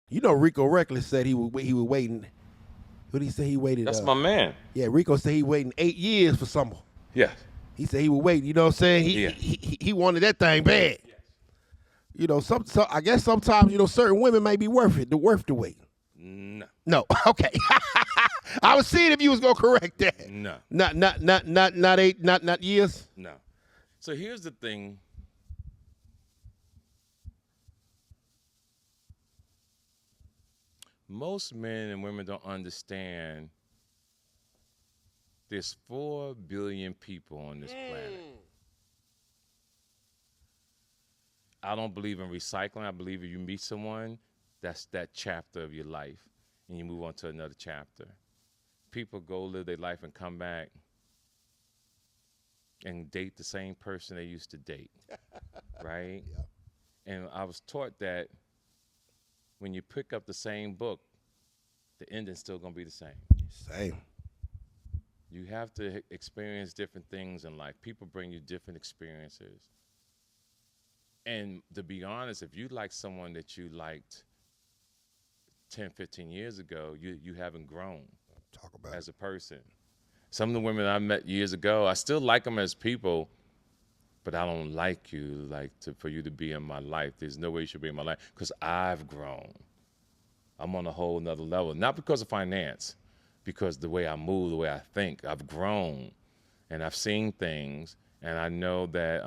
You know, Rico Recklezz said he was waiting. What did he say? He waited. That's my man. Yeah, Rico said he waiting 8 years for something. Yes. He said he would wait. You know what I'm saying? Yeah. He wanted that thing bad. Yes. You know, I guess sometimes certain women may be worth the wait. No. No. Okay. I was seeing if you was gonna correct that. No. Not years. No. So here's the thing. Most men and women don't understand there's 4 billion people on this planet. I don't believe in recycling. I believe if you meet someone, that's that chapter of your life, and you move on to another chapter. People go live their life and come back and date the same person they used to date, right? Yeah. And I was taught that when you pick up the same book, the ending's still gonna be the same. Same. You have to experience different things in life. People bring you different experiences. And to be honest, if you like someone that you liked 10, 15 years ago, you haven't grown as a person. Some of the women I met years ago, I still like them as people, but I don't like you for you to be in my life. There's no way you should be in my life because I've grown. I'm on a whole nother level, not because of finance, because the way I move, the way I think, I've grown and I've seen things, and I know that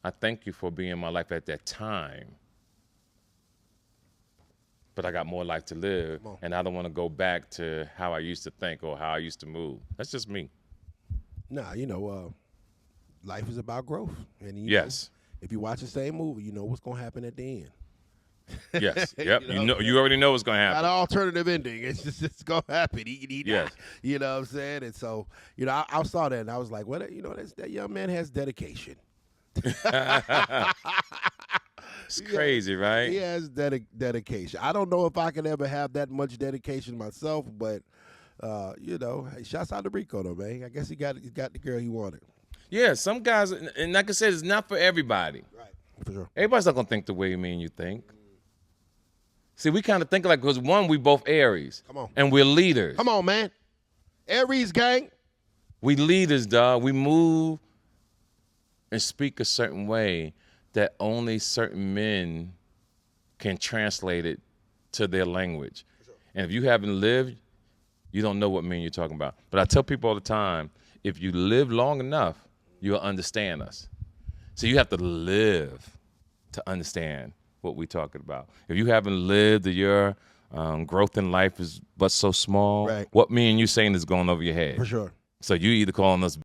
I thank you for being in my life at that time. But I got more life to live, and I don't want to go back to how I used to think or how I used to move. That's just me. Nah, life is about growth. And yes. If you watch the same movie, you know what's going to happen at the end. Yes. Yep. You already know what's going to happen. Not an alternative ending. It's going to happen. He yes. died. You know what I'm saying? And so, I saw that and I was like, well, that young man has dedication. It's crazy, right? He has dedication. I don't know if I can ever have that much dedication myself, but shouts out to Rico though, man. I guess he got the girl he wanted. Yeah, some guys, and like I said, it's not for everybody. Right, for sure. Everybody's not gonna think the way me and you think. See, we kind of think like, because one, we both Aries. Come on. And we're leaders. Come on, man. Aries gang. We leaders, dog. We move and speak a certain way that only certain men can translate it to their language. Sure. And if you haven't lived, you don't know what men you're talking about. But I tell people all the time, if you live long enough, you'll understand us. So you have to live to understand what we're talking about. If you haven't lived, your growth in life is but so small, right. What me and you saying is going over your head. For sure. So you either calling us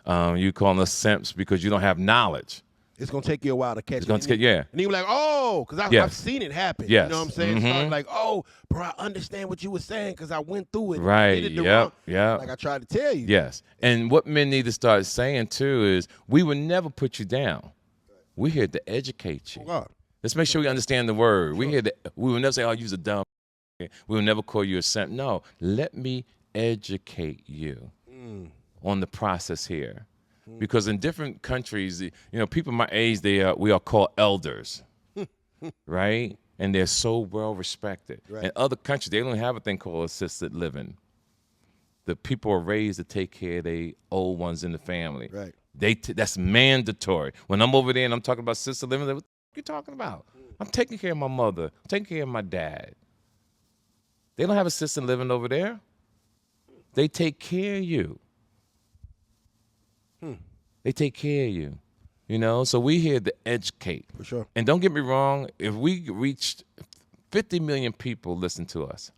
you calling us simps because you don't have knowledge. It's going to take you a while to catch it. Yeah. And you be like, oh, because I've seen it happen. Yes. You know what I'm saying? Mm-hmm. So like, oh, bro, I understand what you were saying because I went through it. Right. Yep. Like I tried to tell you. Yes. And what men need to start saying, too, is we would never put you down. We're here to educate you. Oh, God. Let's make sure we understand the word. Sure. We will never say, oh, use a dumb. We will never call you a simp. No, let me educate you on the process here. Because in different countries, people my age, we are called elders, right? And they're so well respected. Right. In other countries, they don't have a thing called assisted living. The people are raised to take care of the old ones in the family. Right. That's mandatory. When I'm over there and I'm talking about assisted living, what are you talking about? I'm taking care of my mother. I'm taking care of my dad. They don't have assisted living over there. They take care of you. They take care of you, so we here to educate. For sure. And don't get me wrong, if we reached 50 million people listen to us,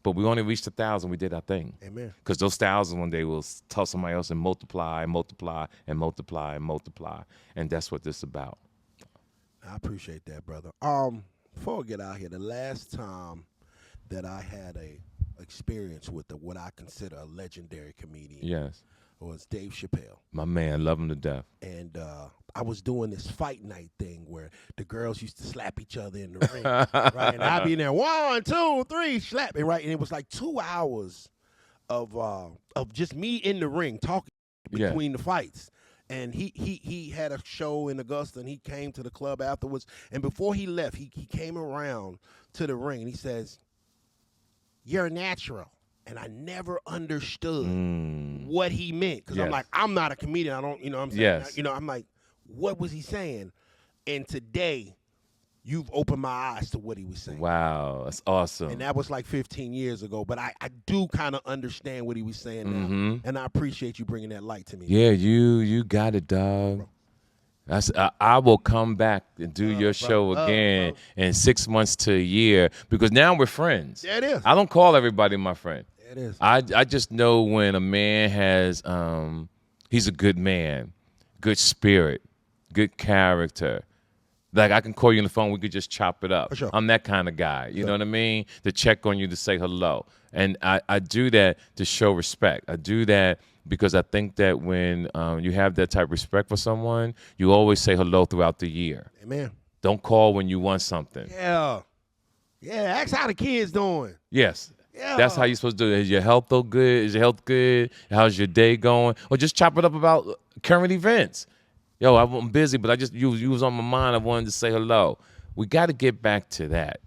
but we only reached 1,000, we did our thing. Amen. Because those 1,000 one day will tell somebody else and multiply, multiply, and multiply, and multiply. And that's what this is about. I appreciate that, brother. Before we get out here, the last time that I had a experience with what I consider a legendary comedian. Yes. Was Dave Chappelle. My man, love him to death. And I was doing this fight night thing where the girls used to slap each other in the ring, right? And I'd be in there, 1, 2, 3, slapping, right? And it was like 2 hours of just me in the ring talking between the fights. And he had a show in Augusta, and he came to the club afterwards. And before he left, he came around to the ring, and he says, "You're natural." And I never understood what he meant, because I'm like, I'm not a comedian. I don't, I'm saying, I'm like, what was he saying? And today, you've opened my eyes to what he was saying. Wow, that's awesome. And that was like 15 years ago, but I do kind of understand what he was saying now, and I appreciate you bringing that light to me. Yeah, you got it, dog. I will come back and do your show again in 6 months to a year, because now we're friends. Yeah, it is. I don't call everybody my friend. It is. I just know when a man has he's a good man, good spirit, good character. Like, I can call you on the phone, we could just chop it up. For sure. I'm that kind of guy. You know what I mean? To check on you, to say hello. And I do that to show respect. I do that because I think that when you have that type of respect for someone, you always say hello throughout the year. Amen. Don't call when you want something. Yeah. Ask how the kids doing. Yes. Yeah. That's how you're supposed to do it. Is your health though good? Is your health good? How's your day going? Or just chop it up about current events. Yo, I'm busy, but you was on my mind. I wanted to say hello. We got to get back to that.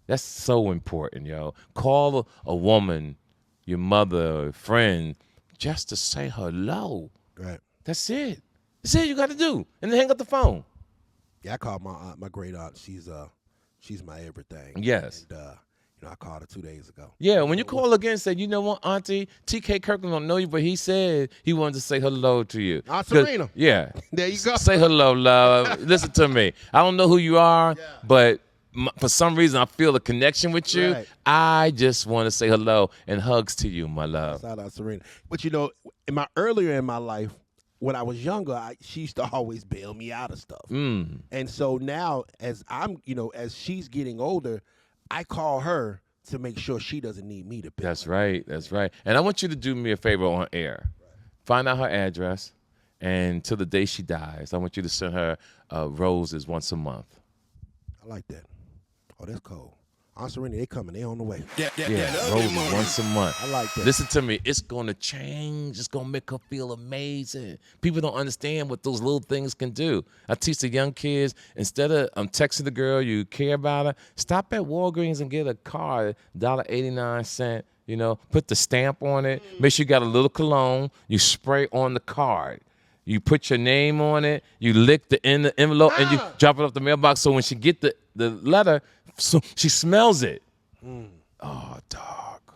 That's so important, yo. Call a woman, your mother, a friend, just to say hello. Right. That's it. That's it you got to do. And then hang up the phone. Yeah, I called my aunt, my great aunt. She's my everything. Yes. And I called her 2 days ago. Yeah, when you call again and say, you know what, Auntie, TK Kirkland don't know you, but he said he wanted to say hello to you. Aunt Serena. Yeah. There you go. Say hello, love. Listen to me. I don't know who you are, but for some reason I feel a connection with you. Right. I just want to say hello and hugs to you, my love. Shout out Serena. But earlier in my life, when I was younger, she used to always bail me out of stuff. And so now, as as she's getting older, I call her to make sure she doesn't need me to bail. That's right. That's right. And I want you to do me a favor on air. Right. Find out her address, and till the day she dies, I want you to send her roses once a month. I like that. Oh, that's cold. Aunt Serena, they coming. They on the way. Roses once a month. I like that. Listen to me. It's going to change. It's going to make her feel amazing. People don't understand what those little things can do. I teach the young kids, instead of texting the girl you care about her, stop at Walgreens and get a card, $1.89, put the stamp on it. Make sure you got a little cologne. You spray on the card. You put your name on it. You lick the envelope, and you drop it off the mailbox. So when she get the letter, so she smells it. Oh, dog.